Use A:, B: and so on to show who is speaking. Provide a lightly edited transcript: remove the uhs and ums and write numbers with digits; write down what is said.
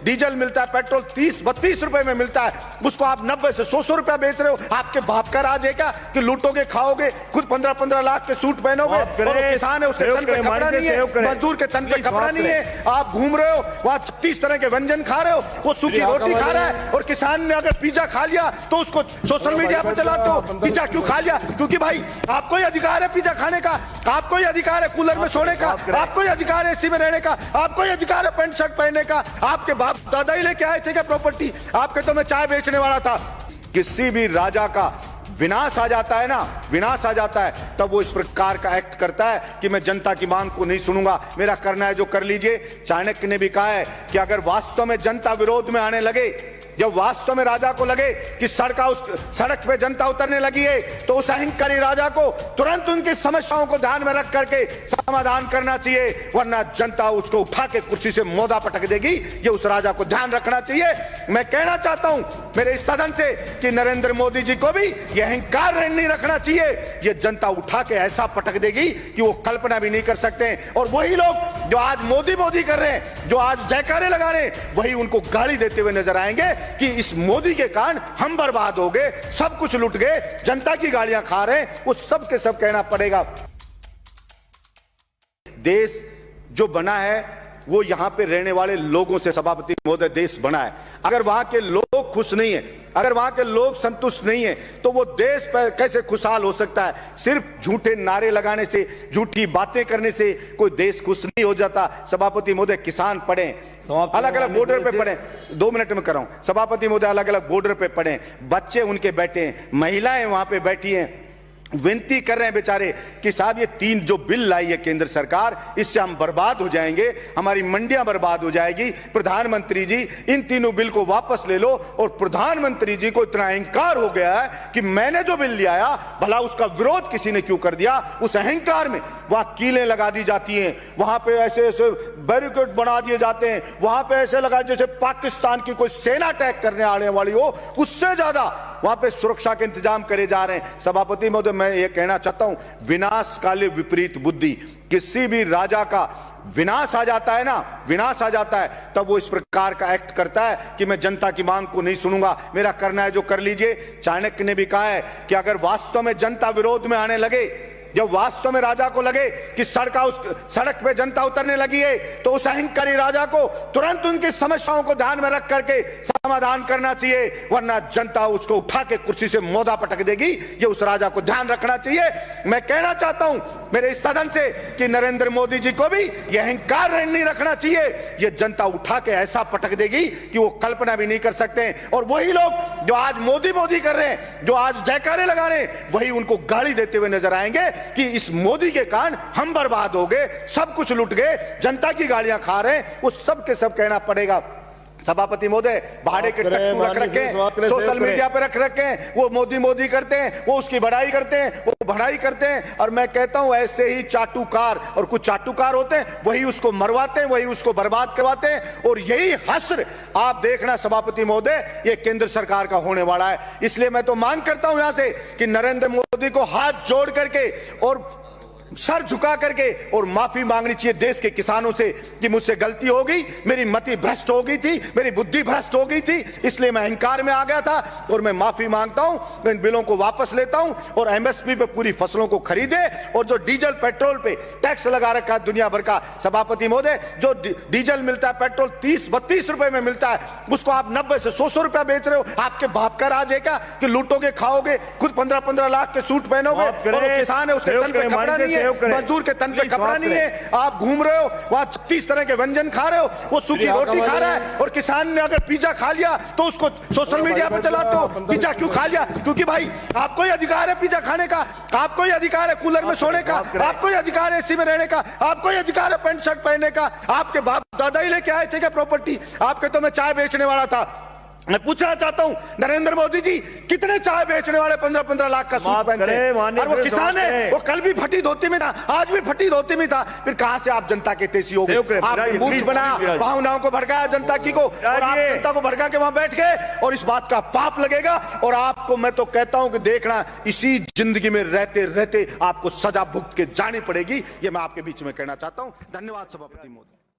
A: Diesel मिलता है, petrol 30-32 रुपए में मिलता है, उसको आप 90 से 100 रुपया बेच रहे हो। आपके बाप का राज है क्या कि लूटोगे, खाओगे, खुद 15-15 लाख के सूट पहनोगे, और वो किसान है उसके तन पे कपड़ा नहीं है, मजदूर के तन पे कपड़ा नहीं है, आप घूम रहे हो वहां 30 तरह के व्यंजन खा रहे हो, वो सूखी रोटी खा रहा है। और किसान ने अगर पिज्जा खा लिया तो उसको सोशल मीडिया पे चलाते हो, पिज्जा क्यों खा लिया? क्योंकि भाई आपको ही अधिकार है पिज्जा खाने का, आपको ही अधिकार है कूलर में सोने का, आपको ही अधिकार है एसी में रहने का, आपको ही अधिकार है पैंट शर्ट पहनने का। आपके बाप दादा ही लेके आए थे क्या प्रॉपर्टी? आपके तो मैं चाय बेचने वाला था। किसी भी राजा का विनाश आ जाता है ना, विनाश आ जाता है, तब वो इस प्रकार का एक्ट करता है कि मैं जनता की मांग को नहीं सुनूंगा, मेरा करना है जो कर लीजिए। चाणक्य ने भी कहा है कि अगर वास्तव में जनता विरोध में आने लगे, जब वास्तव में राजा को लगे कि सड़क पे जनता उतरने लगी है, तो उस अहंकारी राजा को तुरंत उनकी समस्याओं को ध्यान में रख करके समाधान करना चाहिए, वरना जनता उसको उठा के कुर्सी से मोदा पटक देगी। ये उस राजा को ध्यान रखना चाहिए। मैं कहना चाहता हूं मेरे इस सदन से कि नरेंद्र मोदी जी को भी यह अहंकार नहीं रखना चाहिए। ये जनता उठा के ऐसा पटक देगी कि वो कल्पना भी नहीं कर सकते। और वही लोग जो आज मोदी मोदी कर रहे हैं, जो आज जयकारे लगा रहे हैं, वही उनको गाली देते हुए नजर आएंगे कि इस मोदी के कारण हम बर्बाद हो गए, सब कुछ लुट गए, जनता की गालियां खा रहे हैं। वो सब के सब कहना पड़ेगा। देश जो बना है वो यहां पे रहने वाले लोगों से, सभापति महोदय, देश बना है। अगर वहां के लोग खुश नहीं है, अगर वहां के लोग संतुष्ट नहीं है, तो वो देश पर कैसे खुशहाल हो सकता है? सिर्फ झूठे नारे लगाने से, झूठी बातें करने से कोई देश खुश नहीं हो जाता। सभापति महोदय, किसान पढ़े, अलग अलग बॉर्डर पे पड़े, 2 मिनट में कर रहा हूं सभापति महोदय, अलग अलग बॉर्डर पे पड़े, बच्चे उनके बैठे हैं, महिलाएं वहां पे बैठी हैं, विनती कर रहे हैं बेचारे कि साहब ये 3 जो बिल लाई है केंद्र सरकार, इससे हम बर्बाद हो जाएंगे, हमारी मंडियां बर्बाद हो जाएगी। प्रधानमंत्री जी इन तीनों बिल को वापस ले लो। और प्रधानमंत्री जी को इतना अहंकार हो गया है कि मैंने जो बिल लिया, भला उसका विरोध किसी ने क्यों कर दिया? उस अहंकार में वहां कीलें लगा दी जाती हैं, वहां पे ऐसे ऐसे बैरिकेड बना दिए जाते हैं, वहां पे ऐसे लगा जैसे पाकिस्तान की कोई सेना अटैक करने आने वाली हो, उससे ज्यादा वहां पे सुरक्षा के इंतजाम करे जा रहे हैं। सभापति महोदय, मैं ये कहना चाहता हूं, विनाश काले विपरीत बुद्धि। किसी भी राजा का विनाश आ जाता है ना, विनाश आ जाता है, तब वो इस प्रकार का एक्ट करता है कि मैं जनता की मांग को नहीं सुनूंगा, मेरा करना है जो कर लीजिए। चाणक्य ने भी कहा है कि अगर वास्तव में जनता विरोध में आने लगे, जब वास्तव में राजा को लगे कि सड़क पे जनता उतरने लगी है, तो उस अहंकारी राजा को तुरंत उनकी समस्याओं को ध्यान में रख करके समाधान करना चाहिए, वरना जनता उसको उठा के कुर्सी से मोदा पटक देगी। ये उस राजा को ध्यान रखना चाहिए। मैं कहना चाहता हूं मेरे इस सदन से कि नरेंद्र मोदी जी को भी यह अहंकार नहीं रखना चाहिए। ये जनता उठा के ऐसा पटक देगी कि वो कल्पना भी नहीं कर सकते। और वही लोग जो आज मोदी मोदी कर रहे हैं, जो आज जयकारे लगा रहे हैं, वही उनको गाली देते हुए नजर आएंगे कि इस मोदी के कारण हम बर्बाद हो गए, सब कुछ लुट गए, जनता की गालियां खा रहे हैं। वो सब के सब कहना पड़ेगा। सभापति महोदय, भाड़े के टट्टू रख रखे हैं, सोशल मीडिया पे रख रखे हैं, वो मोदी मोदी करते हैं, वो उसकी बड़ाई करते हैं, वो भड़ाई करते हैं। और मैं कहता हूं ऐसे ही चाटुकार, और कुछ चाटुकार होते हैं, वही उसको मरवाते हैं, वही उसको बर्बाद करवाते हैं। और यही हश्र आप देखना सभापति महोदय, ये केंद्र सरकार का होने वाला है। इसलिए मैं तो मांग करता हूं यहां से कि नरेंद्र मोदी को हाथ जोड़ करके और सर झुका करके और माफी मांगनी चाहिए देश के किसानों से कि मुझसे गलती हो गई, मेरी मति भ्रष्ट हो गई थी, मेरी बुद्धि भ्रष्ट हो गई थी, इसलिए मैं अहंकार में आ गया था और मैं माफी मांगता हूं, मैं इन बिलों को वापस लेता हूं और एमएसपी पे पूरी फसलों को खरीदे। और जो डीजल पेट्रोल पे टैक्स लगा रखा है दुनिया भर का, सभापति महोदय, जो डीजल मिलता है, पेट्रोल 30-32 रुपए में मिलता है, उसको आप 90 से 100 रुपया बेच रहे हो। आपके बाप का राज है क्या कि लूटोगे, खाओगे, खुद 15-15 लाख के सूट पहनोगे, और किसान है उसके तन पे कपड़ा नहीं है, मजदूर के तन पे कपड़ा नहीं है, आप घूम रहे हो वहां 30 तरह के व्यंजन खा रहे हो, वो सूखी रोटी खा रहा है। और किसान ने अगर पिज्जा खा लिया तो उसको सोशल मीडिया पे चलाते हो, पिज्जा क्यों खा लिया? क्योंकि भाई आपको ही अधिकार है पिज्जा खाने का, आपको ही अधिकार है कूलर में सोने का, आपको ही अधिकार है एसी में रहने का, आपको ही अधिकार है पैंट शर्ट पहनने का। आपके बाप दादा ही लेके आए थे क्या प्रॉपर्टी? आपके तो मैं चाय बेचने वाला था। मैं पूछना चाहता हूं नरेंद्र मोदी जी, कितने चाय बेचने वाले 15-15 लाख का सूट पहनते हैं? और वो किसान है, वो कल भी फटी धोती में था, आज भी फटी धोती में था। फिर कहां से आप जनता के तेजी हो गए? आपने मूर्ख बनाया, भावनाओं को भड़काया जनता की को, और आप जनता को भड़का के वहां बैठ गए। और इस बात का पाप लगेगा। और आपको मैं तो कहता हूं कि देखना, इसी जिंदगी में रहते रहते आपको सजा भुगत के जानी पड़ेगी। ये मैं आपके बीच में कहना चाहता हूं। धन्यवाद सभापति महोदय।